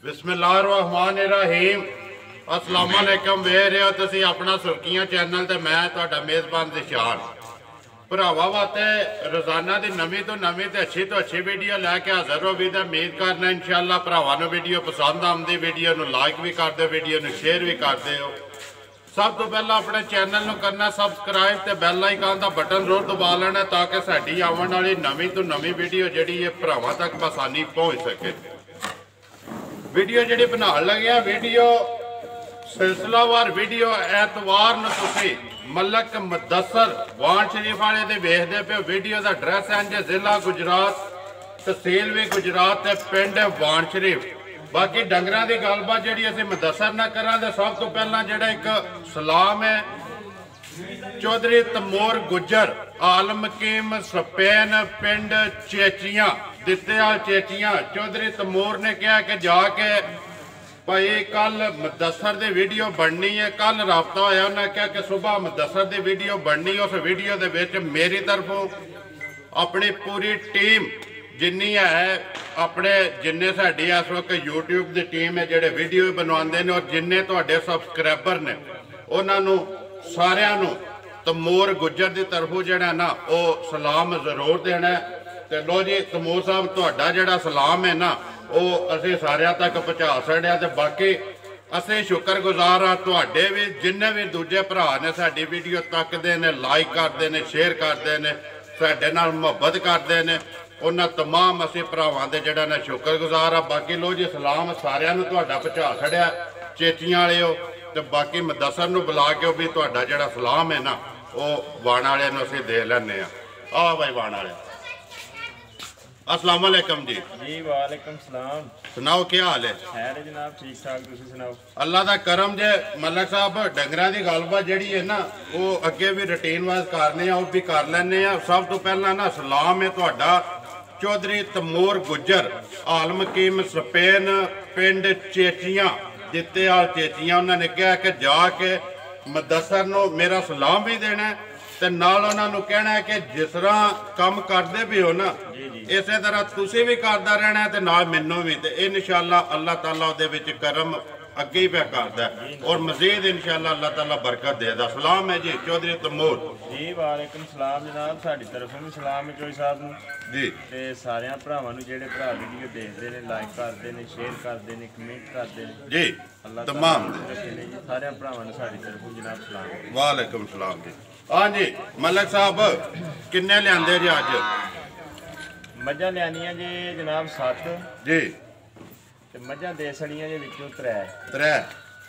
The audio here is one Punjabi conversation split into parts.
बिस्मिल्लाहिर्रहमानिर्रहीम अस्सलाम वालेकुम। वेख रहे हो तुसी अपना सुर्खियां चैनल ते मैं तुहाडा मेज़बान दिशान भरावां वास्ते रोजाना की नवी तो नवी तो अच्छी वीडियो लैके हाजिर हो भी। उम्मीद करना इंशाअल्लाह भरावां नूं वीडियो पसंद आउंदी, वीडियो नूं लाइक भी कर दो, वीडियो नूं शेयर भी कर दो। सब तो पहला अपने चैनल नूं करना सबसक्राइब ते बैल आइकन का बटन जरूर दबा लेना ताकि साडी आउण वाली नवी तो नवी वीडियो जिहड़ी है भरावां तक आसानी पहुँच सके। वीडियो जी बना लगे वीडियो सिलसिलावार वीडियो एतवार तुसी मलक मुदस्सर वाण शरीफ वाले दे वेखदे पे। वीडियो का एड्रैस है जे जिला गुजरात, तहसील भी गुजरात, पिंड वाण शरीफ। बाकी डंगरां दी गलबात जिहड़ी असीं मुदस्सर ना करां ते सब तो पहला जिहड़ा एक सलाम है चौधरी तमोर गुज्जर आलम हकीम स्पेन पिंड चेचियां दित्तेआल चेचियां। चौधरी तमोर ने कहा कि जाके भाई कल मुदस्सर की वीडियो बननी है। कल राबता होया उन्हें कहा कि सुबह मुदस्सर की वीडियो बननी। उस वीडियो के विच मेरी तरफों अपनी पूरी टीम जिन्नी है अपने जिन्ने साडी इस वक्त यूट्यूब की टीम है जिहड़े वीडियो बनवाते हैं और जिन्ने तुहाडे सबसक्राइबर ने उन्होंने सारिਆਂ ਨੂੰ तमोर गुज्जर की तरफों जिहड़ा ना वो सलाम जरूर देना है। तो लो जी तमोर साहब तुहाडा जिहड़ा सलाम है ना वो असीं सारिਆਂ तक पहुँचा छड़िया। तो बाकी असीं शुक्रगुजार हाँ तुहाडे भी जिन्ने भी दूजे भरा ने साडी वीडियो तकदे ने, लाइक करते हैं, शेयर करते हैं, साडे नाल मुहब्बत करते हैं। उन्होंने तमाम असीं भरावां दे जिहड़ा ना शुक्रगुजार हाँ। बाकी लो जी सलाम सारिਆਂ ਨੂੰ तुहाडा पहुँचा छड़िया चेचियां वालिओ। तो बाकी मुदस्सर नूं बुला के भी तुहाडा जिहड़ा सलाम है ना वो वाण वाले नूं असीं दे लैंदे आ भाई वाण वाले। अस्सलाम वालेकुम जी। जी वालेकुम सलाम। सुनाओ क्या हाल है? खैर जनाब ठीक ठाक, तुसीं सुनाओ? अल्लाह दा करम जे मलक साहब डंगरां दी गलबात जिहड़ी है ना वो अगे भी रूटीन वाइज करने आ, वो भी कर लैंदे आ। सब तो पहला ना सलाम है तुहाडा चौधरी तमोर गुज्जर आलम हकीम स्पेन पिंड चेचियां दित्तेआल चेचियां। उन्होंने कहा कि जाके मुदस्सर नूं मेरा सलाम भी देना है ते नाल उन्होंने कहना है कि जिस तरह काम करते भी हो ना इस तरह तुसीं भी करता रहना है ते नाल मैनूं भी। ते इंशाअल्लाह अल्लाह ताला उहदे विच करम अगे ही पे करदा और मजीद इंशाअल्लाह अल्लाह ताला बरकत देदा। सलाम है जी चौधरी तमोर जी। वालेकुम सलाम जनाब, साडी तरफों भी सलाम है चौधरी साहब नूं जी। ते सारियां भरावां नूं जिहड़े भरा वीडियो देखदे ने, लाइक करदे ने, शेयर करदे ने, कमेंट करदे ने जी अल्लाह तमाम सारियां भरावां नूं साडी तरफों जनाब सलाम। वालेकुम सलाम जी। हाँ जी मलक साहब किन्ने लिआंदे जी अज? मझां लिआनियां जी जनाब 7 जी ते मझां दे छड़ियां जे विचों 3 त्रै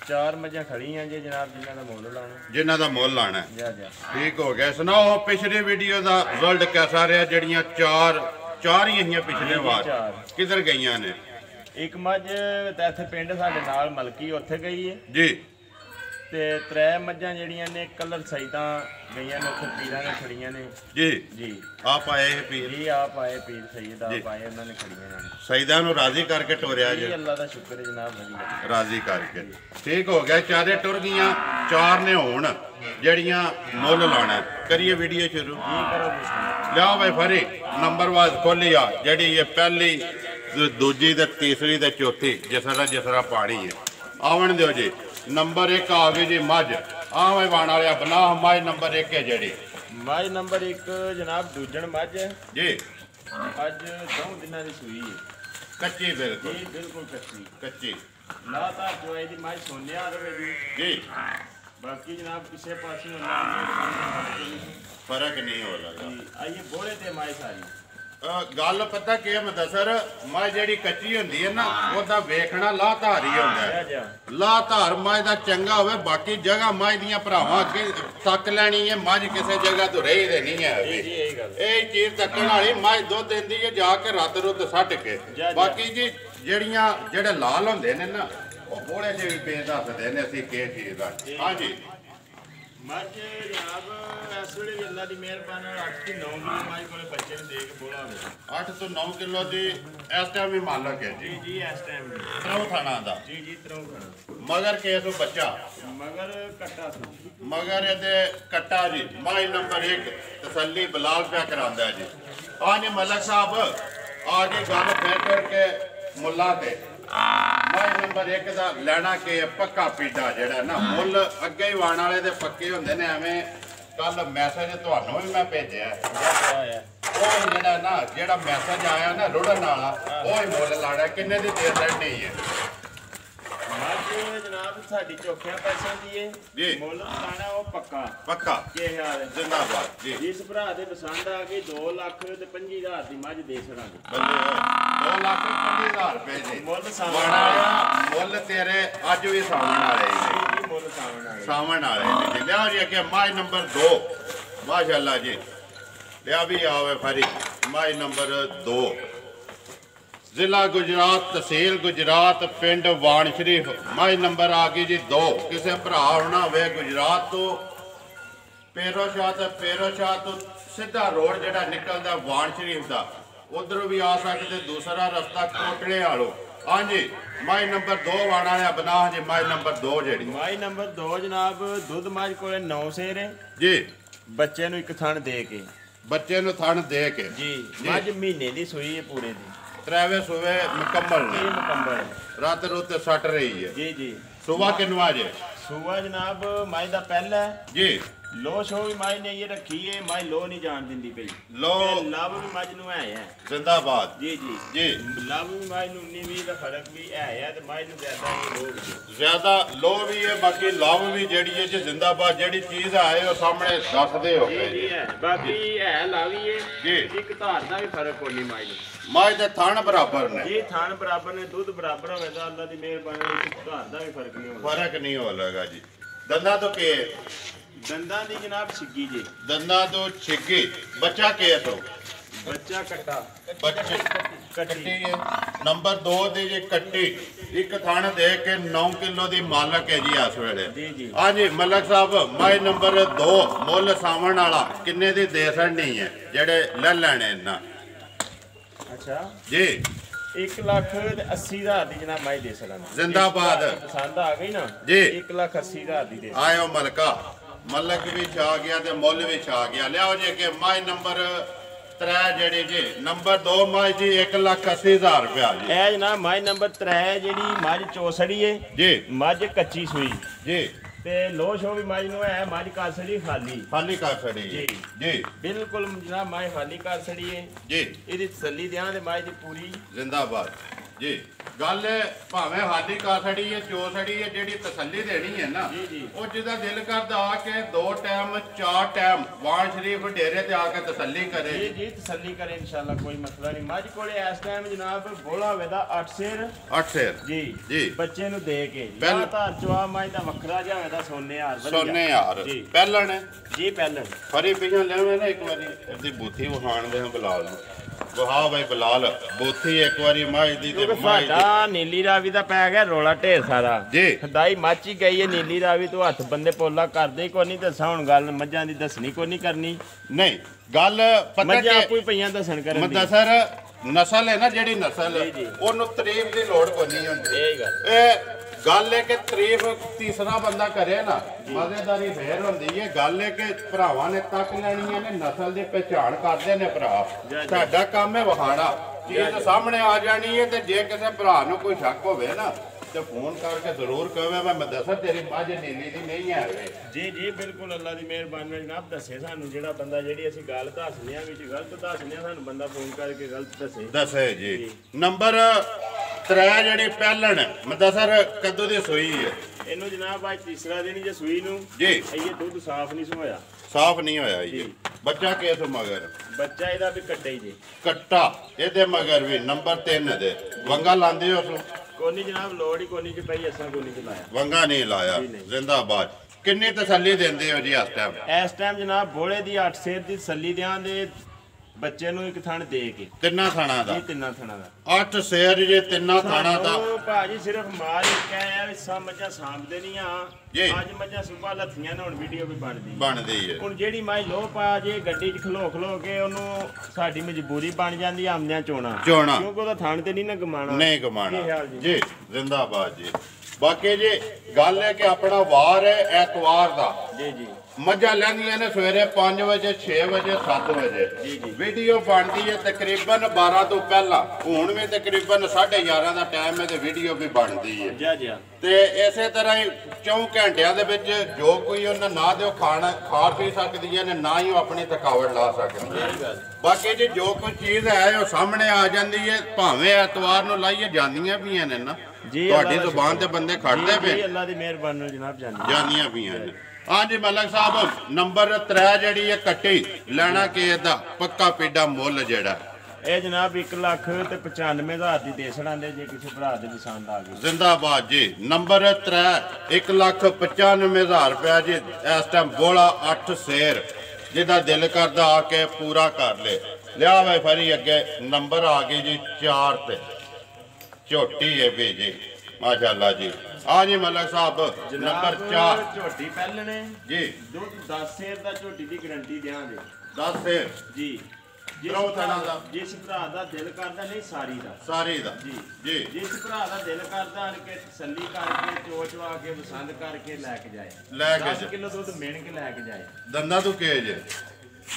4 मझां खड़ियां जी जनाब जिन्हां दा मुੱਲ लाना जिन्हां दा मुੱਲ लाना है। जा जा ठीक हो गया। सुनाओ पिछली वीडियो का रिजल्ट कैसा रहा? जड़ियाँ चार ही हियां पिछले बार किधर गईयां ने? एक मझ इत्थे पिंड साडे नाल मलकी उत्थे गई है जी ते 3 मझां जड़ियां ने कलर सईदां गईयां ने उत्थे पीरां ने खड़ियां ने जी जी। आप आए हैं पीर जी आप आए पीर सईद आप आए उन्होंने खड़ियां ने सईदा नूं राजी करके टोरिया जी। जी अल्लाह दा शुक्र है जनाब वधिया राजी करके ठीक हो गया। चारे टुर गईयां 4 ने हुण जड़ियां मुੱਲ लाना। करिए वीडियो शुरू जी करो बिस्मिल्लाह। लिया भाई फरी नंबर वाइज खोली आ जड़ी ये पहली दूजी ते तीसरी ते चौथी जिसरा पानी है आवन दो जी। नंबर 1 आ गई जी मझ। हाँ भाई वाण वाले बना मझ नंबर 1 है जड़ी मझ नंबर 1 जनाब दूजन मझ जी अज 2 दिनां दी सूई है कच्ची बिल्कुल जी बिल्कुल कच्ची कच्ची लाता चोई दी मझ सोने आ रही जी। बाकी जनाब किसी पास फर्क नहीं हो लगा। आइए बोले ते मझ सारी गल पता कि मुदस्सर मझ जी कच्ची होंगी है ना वह वेखना लाधार ही होंगे। लाधार मझ का चंगा हो बाकी जगह मझ दियां भरावां अगे तक लैनी है। मझ किसी जगह तो रही दे नहीं है यही चीज तकन वाली मझ दुध देंदी है जाके रत रुत सट के। बाकी जी जड़ियां जेड़े लाल होंदे ने ना वो बोले जे भी बेद दसदे ने असीं किस चीज का। हाँ जी मझ जनाब इस वे अल्लाह की मेहरबानी 8 की 9 किलो मझ को बच्चे ने दे के बोला 8 तो 9 किलो की इस टाइम भी मालक है जी। जी इस टाइम त्रौ थाना दा जी जी त्रौ खाना मगर केस बच्चा मगर कट्टा मगर ये कट्टा जी मझ नंबर 1 तसल्ली बिलाल पे करांदा जी। हाँ जी मलक साहब आगे गल फिर करके मुला ते मझ ਨੰਬਰ 1 ਦਾ ਲੈਣਾ ਕਿ ਪੱਕਾ ਪੀਡਾ ਜਿਹੜਾ ਨਾ ਮੁੱਲ ਅੱਗੇ ਹੀ ਵਾਣ ਵਾਲੇ ਦੇ ਪੱਕੇ ਹੁੰਦੇ ਨੇ। ਐਵੇਂ ਕੱਲ ਮੈਸੇਜ ਤੁਹਾਨੂੰ ਵੀ ਮੈਂ ਭੇਜਿਆ ਉਹ ਜਿਹੜਾ ਨਾ ਜਿਹੜਾ ਮੈਸੇਜ ਆਇਆ ਨਾ ਰੁੜਨ ਵਾਲਾ ਉਹ ਹੀ ਮੁੱਲ ਲਾਣਾ। ਕਿੰਨੇ ਦੀ ਦੇ ਲੈਣੀ ਹੈ ਮੱਝ ਜਨਾਬ ਸਾਡੀ ਚੋਖਿਆਂ ਪੈਸਿਆਂ ਦੀ ਏ ਜੀ। ਮੁੱਲ ਲਾਣਾ ਉਹ ਪੱਕਾ ਪੱਕਾ ਕੀ ਹਾਲ ਹੈ? ਜ਼ਿੰਦਾਬਾਦ ਜੀ। ਜਿਸ ਭਰਾ ਦੇ ਪਸੰਦ ਆ ਗਈ 2,25,000 ਦੀ ਮੱਝ ਦੇ ਛੜਾਂਗੇ। 2,50,000 ਰੁਪਏ ਜੀ ਮੁੱਲ ਸਾਵਣ ਵਾਲਾ ਮੁੱਲ ਤੇਰੇ ਅੱਜ ਵੀ ਸਾਵਣ ਵਾਲੇ ਜੀ। ਜੀ ਮੁੱਲ ਸਾਵਣ ਵਾਲੇ ਸਾਵਣ ਵਾਲੇ ਜੀ। ਲਿਆ ਜੀ ਅੱਗੇ ਮਾਈ ਨੰਬਰ 2 ਮਾਸ਼ਾਅੱਲਾ ਜੀ। ਲਿਆ ਵੀ ਆਵੇ ਫਰੀ ਮਾਈ ਨੰਬਰ 2 ਜ਼ਿਲ੍ਹਾ ਗੁਜਰਾਤ ਤਹਿਸੀਲ ਗੁਜਰਾਤ ਪਿੰਡ ਵਾਣ ਸ਼ਰੀਫ। ਮਾਈ ਨੰਬਰ ਆ ਗਈ ਜੀ 2। ਕਿਸੇ ਭਰਾ ਆਉਣਾ ਹੋਵੇ ਗੁਜਰਾਤ ਤੋਂ ਪੇਰੋਸ਼ਾਹ ਤੋਂ ਸਿੱਧਾ ਰੋਡ ਜਿਹੜਾ ਨਿਕਲਦਾ ਵਾਣ ਸ਼ਰੀਫ ਦਾ ਉਧਰੋਂ ਵੀ ਆ ਸਕਦੇ। ਦੂਸਰਾ ਰਸਤਾ ਕੋਟਲੇ ਵਾਲੋ। ਹਾਂਜੀ ਮਾਈ ਨੰਬਰ 2 ਵਾਣਾ ਵਾਲਿਆ ਬਣਾ ਜੀ। ਮਾਈ ਨੰਬਰ 2 ਜਿਹੜੀ ਮਾਈ ਨੰਬਰ 2 ਜਨਾਬ ਦੁੱਧ ਮੱਝ ਕੋਲੇ 9 ਸੇਰ ਹੈ ਜੀ। ਬੱਚੇ ਨੂੰ ਇੱਕ ਥਣ ਦੇ ਕੇ ਬੱਚੇ ਨੂੰ ਥਣ ਦੇ ਕੇ ਜੀ। ਮੱਝ ਮਹੀਨੇ ਦੀ ਸੂਈ ਹੈ ਪੂਰੇ ਦੀ। ਤਰਾਵੇ ਸੁਵੇ ਮੁਕੰਮਲ ਇਹ ਨੇ ਮੁਕੰਮਲ ਹੈ। ਰਾਤ ਰੁੱਤ ਸੱਟ ਰਹੀ ਹੈ ਜੀ ਜੀ। ਸੁਬਾ ਕਿੰਨੂ ਜੇ ਸੂਆ ਜਨਾਬ ਮੱਝ ਦਾ ਪਹਿਲਾ ਹੈ। ਜੀ। ਲੋ ਸ਼ੋ ਵੀ ਮਾਈ ਨੇ ਇਹ ਰੱਖੀ ਏ। ਮਾਈ ਲੋ ਨਹੀਂ ਜਾਣ ਦਿੰਦੀ ਪਈ। ਲੋ ਤੇ ਲਵ ਵੀ ਮੱਝ ਨੂੰ ਹੈ ਜ਼ਿੰਦਾਬਾਦ ਜੀ ਜੀ ਜੀ। ਲਵ ਵੀ ਮਾਈ ਨੂੰ 19-20 ਦਾ ਫਰਕ ਵੀ ਹੈ ਤੇ ਮਾਈ ਨੂੰ ਜ਼ਿਆਦਾ ਇਹ ਲੋਗ ਜੀ। ਜ਼ਿਆਦਾ ਲੋ ਵੀ ਹੈ ਬਾਕੀ ਲਵ ਵੀ ਜਿਹੜੀ ਹੈ ਜੀ ਜ਼ਿੰਦਾਬਾਦ। ਜਿਹੜੀ ਚੀਜ਼ ਆਏ ਉਹ ਸਾਹਮਣੇ ਦੱਸਦੇ ਹੋ ਜੀ ਜੀ ਹੈ ਬਾਕੀ ਹੈ ਲਾਵੀ ਏ ਜੀ। ਇੱਕ ਧਾਰ ਦਾ ਵੀ ਫਰਕ ਕੋਈ ਨਹੀਂ ਮਾਈ ਨੂੰ। ਮਾਈ ਦੇ ਥਣ ਬਰਾਬਰ ਨੇ ਜੀ ਥਾਨ ਬਰਾਬਰ ਨੇ ਦੁੱਧ ਬਰਾਬਰ ਹੋਵੇ ਤਾਂ ਅੱਲਾ ਦੀ ਮਿਹਰਬਾਨੀ ਨਾਲ ਇੱਕ ਧਾਰ ਦਾ ਵੀ ਫਰਕ ਨਹੀਂ ਹੋਣਾ। ਫਰਕ ਨਹੀਂ ਹੋ ਲਗਾ ਜੀ। ਦੰਦਾਂ ਤੋਂ ਕੀ ਹੈ? ਦੰਦਾਂ ਦੀ ਜਨਾਬ ਛਿੱਗੀ ਜੀ। ਦੰਦਾਂ ਤੋਂ ਛਿੱਗੀ। ਬੱਚਾ ਕੀ ਤੋਂ ਬੱਚਾ ਕੱਟਾ ਬੱਚੇ ਕੱਟੀ ਕੱਟੀ ਹੈ। ਨੰਬਰ 2 ਦੀ ਜੀ ਕੱਟੀ ਇੱਕ ਥਣ ਦੇ ਕੇ 9 ਕਿਲੋ ਦੀ ਮਾਲਕ ਹੈ ਜੀ ਇਸ ਵੇਲੇ। ਜੀ ਜੀ। ਹਾਂਜੀ ਮਲਕ ਸਾਹਿਬ ਮਾਈ ਨੰਬਰ 2 ਮੁੱਲ ਸਾਵਣ ਵਾਲਾ ਕਿੰਨੇ ਦੀ ਦੇ ਸਕਣੀ ਹੈ ਜਿਹੜੇ ਲੈ ਲੈਣੇ ਨਾ ਅੱਛਾ ਜੀ। 1,80,000 ਦੀ ਜਨਾਬ ਮਾਈ ਦੇ ਸਲਾਂਗੇ। ਜ਼ਿੰਦਾਬਾਦ। ਪਸੰਦ ਆ ਗਈ ਨਾ ਜੀ। 1,80,000 ਦੀ ਦੇ। ਆਇਓ ਮਲਕਾ ਮਲਕ ਵੀ ਛਾ ਗਿਆ ਤੇ ਮੁੱਲ ਵੀ ਛਾ ਗਿਆ। ਲਿਆਓ ਜੀ ਕਿ ਮਾਈ ਨੰਬਰ 3 ਜਿਹੜੀ ਜੀ ਨੰਬਰ 2 ਮਾਈ ਜੀ 1,80,000 ਰੁਪਇਆ ਜੀ। ਇਹ ਜਨਾਬ ਮਾਈ ਨੰਬਰ 3 ਜਿਹੜੀ ਮੱਝ ਚੋਸੜੀ ਏ ਜੀ ਮੱਝ ਕੱਚੀ ਸੂਈ ਜੀ। ਤੇ ਲੋ ਸ਼ੋ ਵੀ ਮੱਝ ਨੂੰ ਹੈ। ਮੱਝ ਕਾਸੜੀ ਖਾਲੀ ਖਾਲੀ ਕਰ ਛੜੀ ਜੀ। ਜੀ ਬਿਲਕੁਲ ਜਨਾਬ ਮਾਈ ਖਾਲੀ ਕਾਸੜੀ ਏ। ਜੀ ਇਹਦੀ ਤਸੱਲੀ ਦਿਆਂ ਤੇ ਮੱਝ ਦੀ ਪੂਰੀ ਜ਼ਿੰਦਾਬਾਦ ਜੀ। ਗੱਲ ਭਾਵੇਂ ਹਾਦੀ ਕਾਸੜੀ ਹੈ ਚੋਸੜੀ ਹੈ ਜਿਹੜੀ ਤਸੱਲੀ ਦੇਣੀ ਹੈ ਨਾ ਜੀ, ਜੀ। ਉਹ ਜਿਹਦਾ ਦਿਲ ਕਰਦਾ ਆ ਕੇ 2 ਟਾਈਮ 4 ਟਾਈਮ ਵਾਣ ਸ਼ਰੀਫ ਡੇਰੇ ਤੇ ਆ ਕੇ ਤਸੱਲੀ ਕਰੇ। ਜੀ ਜੀ ਤਸੱਲੀ ਕਰੇ ਇਨਸ਼ਾਅੱਲਾ ਕੋਈ ਮਸਲਾ ਨਹੀਂ। ਮੱਝ ਕੋਲੇ ਇਸ ਟਾਈਮ ਜਨਾਬ ਬੋਲਾ ਵੇਦਾ 8 ਸੇਰ 8 ਸੇਰ ਜੀ ਜੀ। ਬੱਚੇ ਨੂੰ ਦੇ ਕੇ ਪਹਿਲ- ਜਾਂ ਤਾਂ ਚਵਾ ਮੱਝ ਦਾ ਵੱਖਰਾ ਜਿਹਾ ਹੋਵੇਦਾ ਸੋਨੇ ਹਾਰ ਵਧੀਆ। ਸੋਨੇ ਯਾਰ ਜੀ। ਪਹਿਲਣ ਜੀ ਪਹਿਲਣ ਫਰੀ ਪਿਛੋਂ ਲੈਵੇਂ ਨਾ ਇੱਕ ਵਾਰੀ ਇਹਦੀ ਬੂਥੀ ਵਿਖਾਣ ਦੇ ਹਾਂ ਬਲਾਲ ਨੂੰ। ਵਹਾ ਬਾਈ ਬਲਾਲ ਬੂਥੀ ਇੱਕ ਵਾਰੀ ਮਾਈ ਦੀ ਤੇ ਕਿਉਂਕਿ ਮਾਈ ਦੀ ਸਾਡਾ ਨੀਲੀ ਰਾਵੀ ਦਾ ਪੈ ਗਿਆ ਰੋਲਾ ਢੇਰ ਸਾਰਾ ਜੀ। ਖਦਾਈ ਮੱਚ ਹੀ ਗਈ ਹੈ ਨੀਲੀ ਰਾਵੀ ਤੋਂ ਹੱਥ ਬੰਦੇ ਪੋਲਾ ਕਰਦੇ ਹੀ ਕੋਈ ਨਹੀਂ ਦੱਸਾਂ ਹੁਣ ਗੱਲ ਮੱਝਾਂ ਦੀ ਦੱਸਣੀ ਕੋਈ ਨਹੀਂ ਕਰਨੀ। ਨਹੀਂ ਗੱਲ ਪਤਾ ਮੱਝਾਂ ਆਪੂ ਕਿ ਹੀ ਪਈਆਂ ਦੱਸਣ ਕਰਨ ਦੀ। ਮਦਸਰ ਨਸਲ ਹੈ ਨਾ ਜਿਹੜੀ ਨਸਲ ਜੀ, ਜੀ। ਉਹਨੂੰ ਤਾਰੀਫ ਦੀ ਲੋੜ ਕੋਈ ਨਹੀਂ ਹੁੰਦੀ। ਇਹ ਗੱਲ ਇਹ ਗੱਲ ਹੈ ਕਿ ਤਾਰੀਫ ਤੀਸਰਾ ਬੰਦਾ ਕਰੇ ਨਾ ਮਜ਼ੇਦਾਰੀ ਫੇਰ ਹੁੰਦੀ ਹੈ। ਗੱਲ ਹੈ ਕਿ ਭਰਾਵਾਂ ਨੇ ਤੱਕ ਲੈਣੀਆਂ ਨੇ ਨਸਲ ਦੀ ਪਹਿਚਾਣ ਕਰਦੇ ਨੇ ਭਰਾ। ਜੀ, ਜੀ। ਸਾਡਾ ਕੰਮ ਹੈ ਵਿਖਾਣਾ ਚੀਜ਼ ਸਾਹਮਣੇ ਆ ਜਾਣੀ ਹੈ। ਤੇ ਜੇ ਕਿਸੇ ਭਰਾ ਨੂੰ ਕੋਈ ਸ਼ੱਕ ਹੋਵੇ ਨਾ ਤੇ ਫੋਨ ਕਰਕੇ ਜ਼ਰੂਰ ਕਹਵੇ ਮੈਂ ਦੱਸਾਂ ਤੇਰੀ ਮੱਝ ਨੀਲੀ ਦੀ ਨਹੀਂ ਹੈ ਵੇ। ਜੀ ਜੀ ਬਿਲਕੁਲ ਅੱਲਾ ਦੀ ਮਿਹਰਬਾਨੀ ਨਾਲ ਜਨਾਬ ਦੱਸੇ ਸਾਨੂੰ ਜਿਹੜਾ ਬੰਦਾ ਜਿਹੜੀ ਅਸੀਂ ਗੱਲ ਦੱਸਨੇ ਆ ਵਿੱਚ ਗਲਤ ਦੱਸਨੇ ਆ ਸਾਨੂੰ ਬੰਦਾ ਫੋਨ ਕਰਕੇ ਗਲਤ ਦੱਸੇ। ਦੱਸੇ ਜੀ। ਨੰਬਰ 3 ਜਿਹੜੀ ਪਹਿਲਣ ਮਦਸਰ ਕਦੋਂ ਦੀ ਸੂਈ ਹੈ? ਇਹਨੂੰ ਜਨਾਬ ਅੱਜ ਤੀਸਰਾ ਦਿਨ ਜੇ ਸੂਈ ਨੂੰ ਜੀ। ਇਹ ਦੁੱਧ ਸਾਫ਼ ਨਹੀਂ ਸੋਇਆ। ਸਾਫ਼ ਨਹੀਂ ਹੋਇਆ ਜੀ। ਬੱਚਾ ਕਿਸ ਮਗਰ ਬੱਚਾ ਇਹਦਾ ਵੀ ਕੱਟੇ ਹੀ ਜੇ ਕੱਟਾ ਇਹਦੇ ਮਗਰ ਵੀ ਨੰਬਰ 3 ਦੇ ਵੰਗਾ ਲਾਂਦੇ ਹੋ ਕੋਨੀ ਜਨਾਬ ਲੋੜ ਹੀ ਕੋਨੀ ਚ ਪਈ ਅਸਾਂ ਕੋਨੀ ਚ ਲਾਇਆ। ਵੰਗਾ ਨਹੀਂ ਲਾਇਆ। ਜੀ, ਨਹੀਂ। ਜ਼ਿੰਦਾਬਾਦ। ਕਿੰਨੀ ਤਸੱਲੀ ਦਿੰਦੇ ਹੋ ਜੀ ਇਸ ਟਾਈਮ? ਇਸ ਟਾਈਮ ਜਨਾਬ ਬੋਲੇ ਦੀ 8 ਸੇਰ ਦੀ ਤਸੱਲੀ ਦਿਆਂ ਦੇ ਬੱਚੇ ਨੂੰ ਇੱਕ ਥਣ ਦੇ ਕੇ ਤਿੰਨਾਂ ਥਾਣਾ ਦਾ ਜੀ ਤਿੰਨਾਂ ਥਣਾਂ ਦਾ 8 ਸ਼ੇਰ ਜੇ ਤਿੰਨਾਂ ਥਾਣਾ ਦਾ ਸਾਨੂੰ ਭਾਜੀ ਸਿਰਫ ਮਾਰ ਹੀ ਕਹਿਆ ਵੀ ਸਾ ਮੱਝਾਂ ਸਾਂਭਦੇ ਨਹੀਂ ਆ। ਜੀ। ਅੱਜ ਮੱਝਾਂ ਸੁਬਾ ਲੱਥੀਆਂ ਨੇ ਹੁਣ ਵੀਡੀਓ ਵੀ ਬਣਦੀ। ਬਣਦੀ ਹੈ। ਹੁਣ ਜਿਹੜੀ ਮਾਈ ਲੋਹ ਪਾ ਜੇ ਗੱਡੀ 'ਚ ਖਲੋ ਖਲੋ ਕੇ ਉਹਨੂੰ ਸਾਡੀ ਮਜਬੂਰੀ ਬਣ ਜਾਂਦੀ ਆਮਦਿਆਂ ਚੋਣਾ ਚੋਣਾ। ਕਿਉਂਕਿ ਉਹਦਾ ਥਣ ਤੇ ਨਹੀਂ ਨਾ ਗਮਾਣਾ। ਨਹੀਂ ਕੀ ਕਮਾਣਾ ਹਾਲ ਜੀ? ਜੀ। ਜ਼ਿੰਦਾਬਾਦ ਜੀ। ਬਾਕੀ ਜੀ ਗੱਲ ਹੈ ਕਿ ਆਪਣਾ ਵਾਰ ਹੈ ਐਤਵਾਰ ਦਾ ਜੀ ਜੀ ਮੱਝਾਂ ਲੈਂਦੀਆਂ ਨੇ ਸਵੇਰੇ 5 ਵਜੇ 6 ਵਜੇ 7 ਵਜੇ ਵੀਡੀਓ ਬਣਦੀ ਹੈ ਤਕਰੀਬਨ 12 ਤੋਂ ਪਹਿਲਾਂ ਹੁਣ ਵੀ ਤਕਰੀਬਨ 11:30 ਦਾ ਟਾਈਮ ਹੈ ਤੇ ਵੀਡੀਓ ਵੀ ਬਣਦੀ ਹੈ ਜੀ ਤੇ ਇਸੇ ਤਰ੍ਹਾਂ ਹੀ 4 ਘੰਟਿਆਂ ਦੇ ਵਿੱਚ ਜੋ ਕੋਈ ਉਹਨਾਂ ਨਾ ਦਿਓ ਖਾਣਾ ਖਾ ਪੀ ਸਕਦੀਆਂ ਨੇ ਨਾ ਹੀ ਉਹ ਆਪਣੀ ਥਕਾਵਟ ਲਾ ਸਕਦੀਆਂ ਬਾਕੀ ਜੀ ਜੋ ਕੋਈ ਚੀਜ਼ ਹੈ ਉਹ ਸਾਹਮਣੇ ਆ ਜਾਂਦੀ ਹੈ ਭਾਵੇਂ ਐਤਵਾਰ ਨੂੰ ਲਾਈਏ ਜਾਂਦੀਆਂ ਪਈਆਂ ਨੇ ਨਾ ਤੁਹਾਡੀ ਜ਼ੁਬਾਨ ਤੇ ਬੰਦੇ ਖੜਦੇ ਪਏ ਅੱਲਾ ਦੀ ਮਿਹਰਬਾਨੀ ਨਾਲ ਜਨਾਬ ਜਾਂਦੀਆਂ ਪਈਆਂ ਨੇ ਹਾਂਜੀ ਮਲਕ ਸਾਹਿਬ ਨੰਬਰ 3 ਜਿਹੜੀ ਹੈ ਕੱਟੀ ਲੈਣਾ ਕੇ ਦਾ ਪੱਕਾ ਪੀਡਾ ਮੁੱਲ ਜਿਹੜਾ ਇਹ ਜਨਾਬ 1,95,000 ਦੀ ਦੇ ਛੜਾਂਦੇ ਜੇ ਕਿਸੇ ਭਰਾ ਦੇ ਪਸੰਦ ਆ ਗਈ ਜ਼ਿੰਦਾਬਾਦ ਜੀ ਨੰਬਰ 3 1,95,000 ਰੁਪਇਆ ਜੀ ਇਸ ਟਾਈਮ ਬੋਲਾ 8 ਸ਼ੇਰ ਜਿਹਦਾ ਦਿਲ ਕਰਦਾ ਆ ਕੇ ਪੂਰਾ ਕਰ ਲੇ ਲਿਆ ਵੇ ਫਰੀ ਅੱਗੇ ਨੰਬਰ ਆ ਗਈ ਜੀ 4 ਤੇ ਝੋਟੀ ਹੈ ਵੀ ਜੀ ਮਾਸ਼ਾਅੱਲਾ ਜੀ ਆ ਜੀ ਮਲਕ ਸਾਹਿਬ ਨੰਬਰ 4 ਝੋਟੀ ਪਹਿਲਣੇ ਜੀ ਦੁੱਧ 10 ਸ਼ੇਰ ਦਾ ਝੋਟੀ ਦੀ ਗਾਰੰਟੀ ਦੇਵਾਂਗੇ 10 ਸ਼ੇਰ ਜੀ ਜਿਸ ਭਰਾ ਦਾ ਦਿਲ ਕਰਦਾ ਨਹੀਂ ਸਾਰੀ ਦਾ ਜੀ ਜੀ ਜਿਸ ਭਰਾ ਦਾ ਦਿਲ ਕਰਦਾ ਆਣ ਕੇ ਤਸੱਲੀ ਕਰਕੇ ਚੋਚਵਾ ਕੇ ਪਸੰਦ ਕਰਕੇ ਲੈ ਕੇ ਜਾਏ 10 ਕਿਲੋ ਦੁੱਧ ਮਿਣ ਕੇ ਲੈ ਕੇ ਜਾਏ ਦੰਦਾਂ ਤੋਂ ਕੇ ਜੇ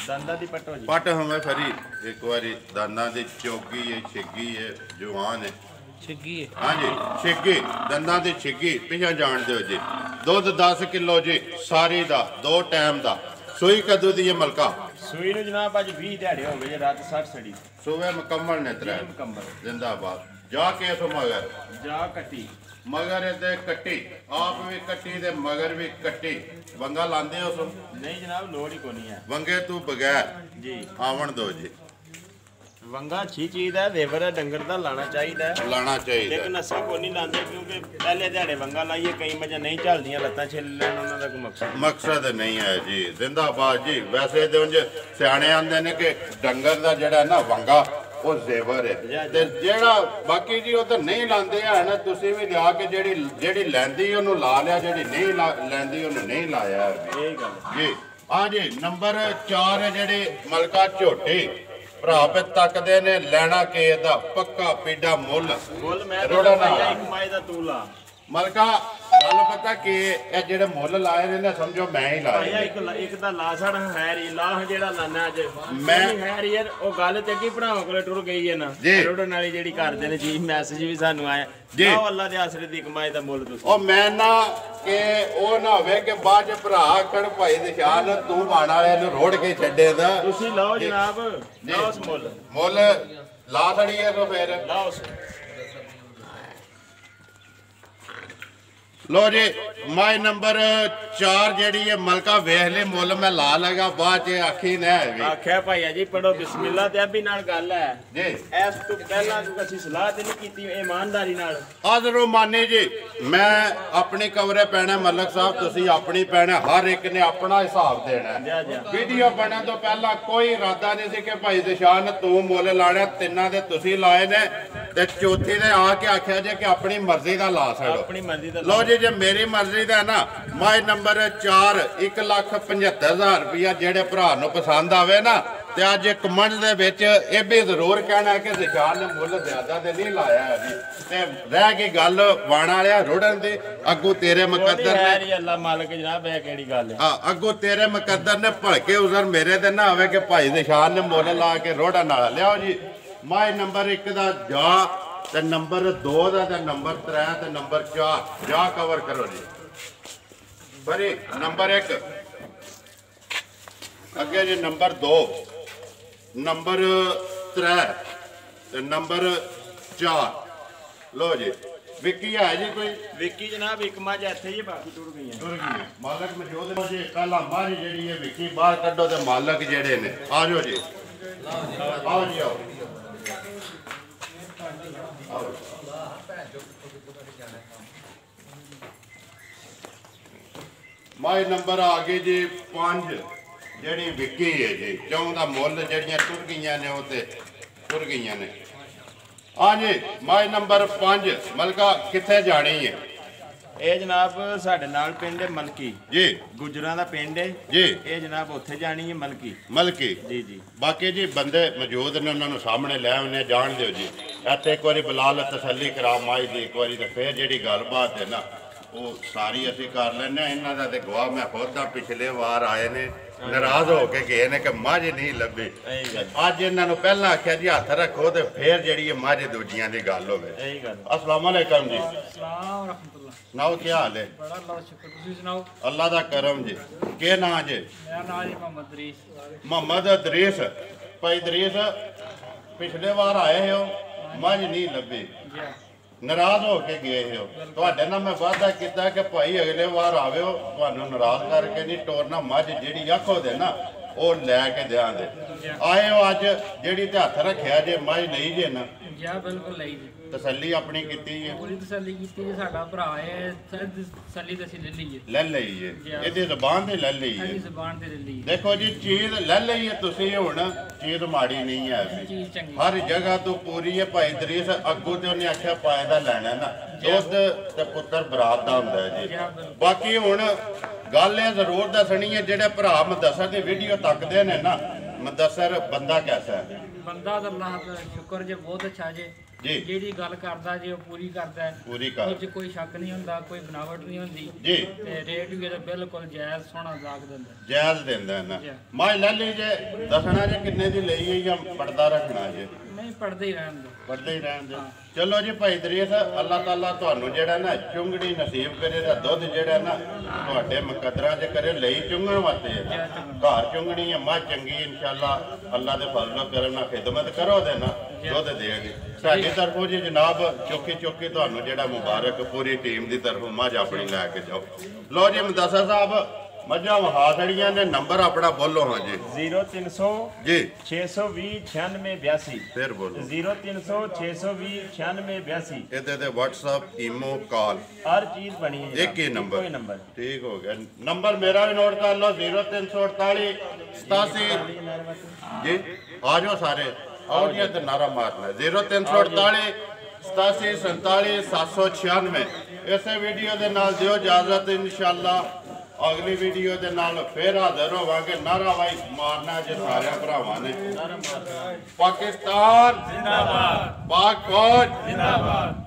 ਦੰਦਾਂ ਦੀ ਪਟੋ ਜੀ ਪਟ ਹਮੇ ਫਰੀ ਇੱਕ ਵਾਰੀ ਦੰਦਾਂ ਦੀ ਚੋਗੀ ਹੈ ਛਿੱਗੀ ਹੈ ਜਵਾਨ ਹੈ ਛਿੱਗੀ ਹੈ ਹਾਂਜੀ ਛਿੱਗੀ ਦੰਦਾਂ ਦੀ ਛਿੱਗੀ ਪਿਛਾ ਜਾਣ ਦਿਓ ਜੀ ਦੁੱਧ 10 ਕਿਲੋ ਜੀ ਸਾਰੀ ਦਾ 2 ਟਾਈਮ ਦਾ ਸੂਈ ਕਦੋਂ ਦੀ ਹੈ ਮਲਕਾ ਸੂਈ ਨੂੰ ਜਨਾਬ ਅੱਜ 20 ਦਿਹਾੜੇ ਹੋ ਗਏ ਜੇ ਰਾਤ 60 ਸੜੀ ਸੂਵੇ ਮੁਕੰਮਲ ਨੇ ਤਰੇ ਮੁਕੰਮਲ ਜ਼ਿੰਦਾਬਾਦ ਜਾ ਕੇ ਸੋ ਮਗਰ ਜਾ ਕੱਟੀ ਮਗਰ ਇਹਦੇ ਕੱਟੀ ਆਪ ਵੀ ਕੱਟੀ ਤੇ ਮਗਰ ਵੀ ਕੱਟੀ ਵੰਗਾ ਲਾਂਦੇ ਹੋ ਸੋ ਨਹੀਂ ਜਨਾਬ ਲੋੜ ਹੀ ਕੋਈ ਹੈ ਵੰਗੇ ਤੂੰ ਬਗੈਰ ਜੀ ਆਵਣ ਦੋ ਜੀ ਵੰਗਾ ਅੱਛੀ ਚੀਜ਼ ਹੈ ਵੇਵਰ ਡੰਗਰ ਦਾ ਲਾਣਾ ਚਾਹੀਦਾ ਲਾਣਾ ਚਾਹੀਦਾ ਲੇਕਿਨ ਨਸਾ ਕੋਈ ਨਹੀਂ ਲਾਉਂਦੇ ਕਿਉਂਕਿ ਪਹਿਲੇ ਦਿਹਾੜੇ ਵੰਗਾ ਲਾਈਏ ਕਈ ਮੱਝਾਂ ਨਹੀਂ ਚੱਲਦੀਆਂ ਲੱਤਾਂ ਛਿੱਲ ਲੈਣ ਉਹਨਾਂ ਦਾ ਕੋਈ ਮਕਸਦ ਨਹੀਂ ਹੈ ਜੀ ਜ਼ਿੰਦਾਬਾਦ ਜੀ ਵੈਸੇ ਤੇ ਉਂਝ ਸਿਆਣੇ ਆਂਦੇ ਨੇ ਕਿ ਡੰਗਰ ਦਾ ਜਿਹੜਾ ਨਾ ਵੰਗਾ ਉਹ ਜ਼ੇਵਰ ਹੈ ਤੇ ਜਿਹੜਾ ਬਾਕੀ ਜੀ ਉਹ ਤਾਂ ਨਹੀਂ ਲਾਉਂਦੇ ਹਨ ਤੁਸੀਂ ਵੀ ਲਿਆ ਕੇ ਜਿਹੜੀ ਲੈਂਦੀ ਉਹਨੂੰ ਲਾ ਲਿਆ ਜਿਹੜੀ ਨਹੀਂ ਲੈਂਦੀ ਉਹਨੂੰ ਨਹੀਂ ਲਾਇਆ ਇਹ ਗੱਲ ਜੀ ਆ ਜੀ ਨੰਬਰ 4 ਜਿਹੜੇ ਮਲਕਾ ਝੋਟੀ ਭਰਾ ਪੇ ਤੱਕਦੇ ਨੇ ਲੈਣਾ ਕੇ ਦਾ ਪੱਕਾ ਪੀਡਾ ਮੁੱਲ ਮੈਂ ਤਾਂ ਇੱਕ ਮਾਈ ਦਾ ਤੂੰ ਲਾ ਮਲਕਾ ਗੱਲ ਪਤਾ ਕਿ ਇਹ ਜਿਹੜੇ ਮੁੱਲ ਲਾਏ ਨੇ ਨਾ ਸਮਝੋ ਮੈਂ ਹੀ ਲਾਇਆ ਇੱਕ ਦਾ ਲਾ ਛੜ ਹੈ ਰੀ ਲਾਹ ਜਿਹੜਾ ਲਾਣਾ ਅੱਜ ਮੈਂ ਹੈ ਰੀ ਯਾਰ ਉਹ ਗੱਲ ਤੇ ਕੀ ਭਰਾਵਾਂ ਕੋਲੇ ਟੁਰ ਗਈ ਹੈ ਨਾ ਰੋਡਣ ਵਾਲੀ ਜਿਹੜੀ ਕਰਦੇ ਨੇ ਜੀ ਮੈਸੇਜ ਵੀ ਸਾਨੂੰ ਆਇਆ ਜੀ ਅੱਲਾ ਦੇ ਆਸਰੇ ਦੀ ਕਮਾਈ ਦਾ ਮੁੱਲ ਤੁਸੀਂ ਉਹ ਮੈਂ ਨਾ ਕਿ ਉਹ ਨਾ ਹੋਵੇ ਕਿ ਬਾਅਦ ਚ ਭਰਾ ਕਣ ਭਾਈ ਦੇ ਸ਼ਾਨ ਤੂੰ ਬਾਣ ਵਾਲੇ ਨੂੰ ਰੋੜ ਕੇ ਛੱਡੇ ਦਾ ਤੁਸੀਂ ਲਾਓ ਜਨਾਬ ਲਾਓ ਉਸ ਮੁੱਲ ਲਾ ਛੜੀ ਹੈ ਤਾਂ ਫੇਰ ਲਾਓ लो जी माई नंबर 4 ਜਿਹੜੀ ਹੈ ਮਲਕਾ ਵੇਖ ਲੈ ਮੁੱਲ ਮੈਂ ਲਾ ਲਗਾ ਬਾਅਦ ਚ ਆਖੀ ਨਾ ਆਖਿਆ ਭਾਈਆ ਜੀ ਪੜੋ ਬਿਸਮਿਲ੍ਲਾ ਤੇ ਅਭੀ ਨਾਲ ਗੱਲ ਹੈ ਜੀ ਇਸ ਤੋਂ ਪਹਿਲਾਂ ਤੂੰ ਅਸੀਂ ਸਲਾਹ ਤੇ ਨਹੀਂ ਕੀਤੀ ਇਮਾਨਦਾਰੀ ਨਾਲ ਆਦਰੋ ਮਾਨੇ ਜੀ ਮੈਂ ਆਪਣੀ ਕਵਰੇ ਪੈਣਾ ਮਲਕ ਸਾਹਿਬ ਤੁਸੀਂ ਆਪਣੀ ਪੈਣਾ ਹਰ ਇੱਕ ਨੇ ਆਪਣਾ ਹਿਸਾਬ ਦੇਣਾ ਵੀਡੀਓ ਬਣਨ ਤੋਂ ਪਹਿਲਾਂ ਕੋਈ ਇਰਾਦਾ ਨਹੀਂ ਸੀ ਕਿ ਭਾਈ ਦਿਸ਼ਾਨ ਤੂੰ ਮੁੱਲ ਲਾਣਾ ਤਿੰਨਾਂ ਦੇ ਤੁਸੀਂ ਲਾਏ ਨੇ ਤੇ ਚੌਥੀ ਨੇ ਆ ਕੇ ਆਖਿਆ ਜੇ ਕਿ ਆਪਣੀ ਮਰਜ਼ੀ ਦਾ ਲਾ ਛੱਡੋ ਆਪਣੀ ਮਰਜ਼ੀ ਦਾ ਲੋ ਜੀ ਜੇ ਮੇਰੀ ਮਰਜ਼ੀ ਦਾ ਨਾ ਮਾਈ ਨੰਬਰ 4 1,75,000 ਰੁਪਇਆ ਜਿਹੜੇ ਭਰਾ ਨੂੰ ਪਸੰਦ ਆਵੇ ਨਾ ਤੇ ਅੱਜ ਕਮੈਂਟ ਦੇ ਵਿੱਚ ਇਹ ਵੀ ਜ਼ਰੂਰ ਕਹਿਣਾ ਕਿ ਦਿਸ਼ਾਨ ਨੇ ਮੁੱਲ ਜ਼ਿਆਦਾ ਤੇ ਨਹੀਂ ਲਾਇਆ ਜੀ ਤੇ ਰਹਿ ਗਈ ਗੱਲ ਵਾਣ ਵਾਲਿਆ ਰੋੜਨ ਦੀ ਅੱਗੂ ਤੇਰੇ ਮੁਕੱਦਰ ਨੇ ਅੱਲਾ ਮਾਲਕ ਜਨਾਬ ਇਹ ਕਿਹੜੀ ਗੱਲ ਹੈ ਹਾਂ ਅੱਗੂ ਤੇਰੇ ਮੁਕੱਦਰ ਨੇ ਭਲਕੇ ਉਜ਼ਰ ਮੇਰੇ ਤੇ ਨਾ ਹੋਵੇ ਕਿ ਭਾਈ ਦਿਸ਼ਾਨ ਨੇ ਮੁੱਲ ਲਾ ਕੇ ਰੋੜਨ ਵਾਲਾ ਲਿਆਓ ਜੀ ਮਾਈ ਨੰਬਰ 1 ਦਾ ਜਾ ਤੇ ਨੰਬਰ 2 ਦਾ ਤੇ ਨੰਬਰ 3 ਤੇ ਨੰਬਰ 4 ਜਾ ਕਵਰ ਕਰੋ ਜੀ ਬਰੇ ਨੰਬਰ 1 ਅੱਗੇ ਜੀ ਨੰਬਰ 2 ਨੰਬਰ 3 ਤੇ ਨੰਬਰ 4 ਲੋ ਜੀ ਵਿੱਕੀ ਹੈ ਜੀ ਕੋਈ ਵਿੱਕੀ ਜਨਾਬ ਇੱਕ ਮੱਝ ਇੱਥੇ ਹੀ ਬਾਕੀ ਟੁਰ ਗਈਆਂ ਮਾਲਕ ਮੌਜੂਦ ਨੇ ਜੀ ਕੱਲਾ ਮਾਰੀ ਜਿਹੜੀ ਹੈ ਵਿੱਕੀ ਬਾਹਰ ਕੱਢੋ ਤੇ ਮਾਲਕ ਜਿਹੜੇ ਨੇ ਆ ਜਾਓ ਜੀ ਆਓ ਜੀ ਆਓ ਮਾਈ ਨੰਬਰ ਆ ਗਏ ਜੀ 5 ਜਿਹੜੀ ਵਿਕੀ ਹੈ ਜੀ ਕਿਉਂ ਦਾ ਮੁੱਲ ਜਿਹੜੀਆਂ ਟੁਰ ਗਈਆਂ ਨੇ ਉਹ ਤੇ ਟੁਰ ਗਈਆਂ ਨੇ ਆ ਜੀ ਮਾਈ ਨੰਬਰ 5 ਮਲਕਾ ਕਿੱਥੇ ਜਾਣੀ ਹੈ ਇਹ ਜਨਾਬ ਸਾਡੇ ਨਾਲ ਪਿੰਡ ਹੈ ਮਲਕੀ ਜੀ ਗੁਜਰਾਂ ਦਾ ਪਿੰਡ ਹੈ ਜੀ ਇਹ ਜਨਾਬ ਉੱਥੇ ਜਾਣੀ ਹੈ ਮਲਕੀ ਜੀ ਜੀ ਬਾਕੀ ਜੀ ਬੰਦੇ ਮੌਜੂਦ ਨੇ ਉਹਨਾਂ ਨੂੰ ਸਾਹਮਣੇ ਲੈ ਆਉਣੇ ਜਾਣ ਦਿਓ ਜੀ ਇੱਥੇ ਇੱਕ ਵਾਰੀ ਬੁਲਾ ਲੈ ਤਸੱਲੀ ਕਰਾ ਮਾਈ ਦੀ ਇੱਕ ਵਾਰੀ ਤੇ ਫੇਰ ਜਿਹੜੀ ਗੱਲਬਾਤ ਹੈ ਨਾ ਉਹ ਸਾਰੀ ਅਸੀਂ ਕਰ ਲੈਂਦੇ ਹਾਂ। ਇਹਨਾਂ ਦਾ ਤੇ ਗਵਾਹ ਮੈਂ ਖੁਦ ਦਾ ਪਿਛਲੇ ਵਾਰ ਆਏ ਨੇ ਨਾਰਾਜ਼ ਹੋ ਕੇ ਗਏ ਨੇ ਕਿ ਮੱਝ ਨਹੀਂ ਲੱਭੀ। ਅੱਜ ਇਹਨਾਂ ਨੂੰ ਪਹਿਲਾਂ ਆਖਿਆ ਜੀ ਹੱਥ ਰੱਖੋ ਤੇ ਫੇਰ ਜਿਹੜੀ ਮੱਝ ਦੂਜੀਆਂ ਦੀ ਗੱਲ ਹੋਵੇ। अस्सलाम वालेकुम जी। सुनाओ क्या हाल है? बड़ा अल्लाह शुक्र, तुसी सुनाओ? अल्लाह दा करम जी। के नाम जी? मेरा नाम है मोहम्मद दरीस। मोहम्मद दरीस भाई दरीस पिछले बार आए हो मझ नहीं लभी नाराज हो के गए हो। ਤੁਹਾਡੇ ਨਾਲ ਮੈਂ ਵਾਅਦਾ ਕੀਤਾ ਕਿ ਭਾਈ ਅਗਲੇ ਵਾਰ ਆਵਿਓ ਤੁਹਾਨੂੰ ਨਾਰਾਜ਼ ਕਰਕੇ ਨਹੀਂ ਟੋਰਨਾ ਮੱਝ ਜਿਹੜੀ ਆਖੋ ਦੇ ਨਾ ਉਹ ਲੈ ਕੇ ਦਿਆਂਗੇ। ਆਏ ਹੋ ਅੱਜ ਜਿਹੜੀ ਤੇ ਹੱਥ ਰੱਖਿਆ ਜੇ ਮੱਝ ਲਈ ਜੇ ਨਾ ਜੀ ਬਿਲਕੁਲ ਲਈ ਜੀ। ਤਸੱਲੀ ਆਪਣੀ ਕੀਤੀ ਹੈ? ਪੂਰੀ ਤਸੱਲੀ ਕੀਤੀ ਜੀ। ਸਾਡਾ ਭਰਾ ਹੈ ਤਸੱਲੀ ਤੇ ਅਸੀਂ ਲੈ ਲਈਏ। ਲੈ ਲਈ ਹੈ ਇਹਦੀ ਜ਼ਬਾਨ ਤੇ ਲੈ ਲਈ ਹੈ। ਸਾਡੀ ਜ਼ਬਾਨ ਤੇ ਲੈ ਲਈ। ਦੇਖੋ ਜੀ ਚੀਜ਼ ਲੈ ਲਈ ਹੈ ਤੁਸੀਂ ਹੁਣ ਚੀਜ਼ ਮਾੜੀ ਨਹੀਂ ਹੈ ਚੀਜ਼ ਚੰਗੀ ਹਰ ਜਗ੍ਹਾ ਤੋਂ ਪੂਰੀ ਹੈ। ਭਾਈ ਦਰੀਸ ਅੱਗੂ ਤੇ ਉਹਨੇ ਆਖਿਆ ਪਾਏ ਦਾ ਲੈਣਾ ਨਾ ਦੁੱਧ ਤੇ ਪੁੱਤਰ ਬਰਾਤ ਦਾ ਹੁੰਦਾ ਹੈ ਜੀ। ਬਾਕੀ ਹੁਣ ਗੱਲ ਇਹ ਜ਼ਰੂਰ ਦੱਸਣੀ ਹੈ ਜਿਹੜੇ ਭਰਾ ਮੁਦੱਸਰ ਦੀ ਵੀਡੀਓ ਤੱਕਦੇ ਨੇ ਨਾ ਮੁਦੱਸਰ ਬੰਦਾ ਕੈਸਾ ਹੈ? ਬੰਦਾ ਤਾਂ ਅੱਲਾਹ ਦਾ ਸ਼ੁਕਰ ਜੇ ਬਹੁਤ ਅੱਛਾ ਜੇ ਜੀ। ਜਿਹੜੀ ਗੱਲ ਕਰਦਾ ਜੇ ਉਹ ਪੂਰੀ ਕਰਦਾ ਹੈ। ਪੂਰੀ ਕਰ ਉਹ 'ਚ ਕੋਈ ਸ਼ੱਕ ਨਹੀਂ ਹੁੰਦਾ, ਕੋਈ ਬਣਾਵਟ ਨਹੀਂ ਹੁੰਦੀ ਜੀ। ਤੇ ਰੇਟ ਵੀ ਇਹਦਾ ਬਿਲਕੁਲ ਜਾਇਜ਼ ਸੋਹਣਾ ਦਾਗ ਦਿੰਦਾ। ਜਾਇਜ਼ ਦਿੰਦਾ ਨਾ ਮੈਂ ਲੈ ਲਈ ਜੇ ਦੱਸਣਾ ਜੇ ਕਿੰਨੇ ਦੀ ਲਈ ਹੈ ਜਾਂ ਪਰਦਾ ਰੱਖਣਾ ਜੇ? ਨਹੀਂ ਪੜਦੇ ਹੀ ਰਹਿਣ ਦੋ। ਪੜਦੇ ਹੀ ਰਹਿਣ ਦੇ। ਚਲੋ ਜੀ ਭਾਈ ਦਰੀਸ ਅੱਲਾਹ ਤਾਲਾ ਤੁਹਾਨੂੰ ਜਿਹੜਾ ਨਾ ਚੁੰਗੜੀ ਨਸੀਬ ਕਰੇ ਦਾ ਦੁੱਧ ਜਿਹੜਾ ਨਾ ਤੁਹਾਡੇ ਮੁਕੱਦਰਾਂ 'ਚ ਕਰੇ ਲਈ ਚੁੰਗਣ ਵਾਸਤੇ ਘਰ ਚੁੰਗਣੀ ਹੈ ਮੱਝ ਚੰਗੀ ਇਨਸ਼ਾਅੱਲਾ ਅੱਲਾਹ ਦੇ ਫਜ਼ਲ ਕਰਮ ਨਾਲ ਖਿਦਮਤ ਕਰੋ ਦੇ ਨਾ ਦੁੱਧ ਦੇਗੀ ਸਾਡੀ ਤਰਫੋਂ ਜੀ ਜਨਾਬ ਚੁੱਕੀ ਤੁਹਾਨੂੰ ਜਿਹੜਾ ਮੁਬਾਰਕ ਪੂਰੀ ਟੀਮ ਦੀ ਤਰਫੋਂ ਮੱਝ ਆਪਣੀ ਲੈ ਕੇ ਜਾਓ। ਲੋ ਜੀ ਮੁਦੱਸਰ ਸਾਹਿਬ ਮੱਝਾਂ ਵਹਾ ਛੜੀਆਂ ਨੇ ਨੰਬਰ ਆਪਣਾ ਬੋਲੋ। ਹਾਂ ਜੀ 0300 ਜੀ 620 9682 ਫਿਰ ਬੋਲੋ 0300 620 9682 ਇਹਦੇ ਤੇ WhatsApp ਈਮੋ ਕਾਲ ਹਰ ਚੀਜ਼ ਬਣੀ ਹੈ। ਇੱਕ ਹੀ ਨੰਬਰ ਕੋਈ ਨੰਬਰ ਠੀਕ ਹੋ ਗਿਆ। ਨੰਬਰ ਮੇਰਾ ਵੀ ਨੋਟ ਕਰ ਲਓ 0348 87 ਜੀ ਆ ਜਾਓ ਸਾਰੇ ਆਓ ਜੀ ਤੇ ਨਾਰਾ ਮਾਰਨਾ 0348 87 47 796। ਇਸੇ ਵੀਡੀਓ ਦੇ ਨਾਲ ਦਿਓ ਇਜਾਜ਼ਤ ਇਨਸ਼ਾਅੱਲਾ ਅਗਲੀ ਵੀਡੀਓ ਦੇ ਨਾਲ ਫੇਰ ਹਾਜ਼ਰ ਹੋਵਾਂਗੇ। ਨਾਰਾ ਵਾਈ ਮਾਰਨਾ ਜੇ ਸਾਰਿਆਂ ਭਰਾਵਾਂ ਨੇ। ਪਾਕਿਸਤਾਨ ਜ਼ਿੰਦਾਬਾਦ, ਪਾਕ ਫੌਜ ਜ਼ਿੰਦਾਬਾਦ।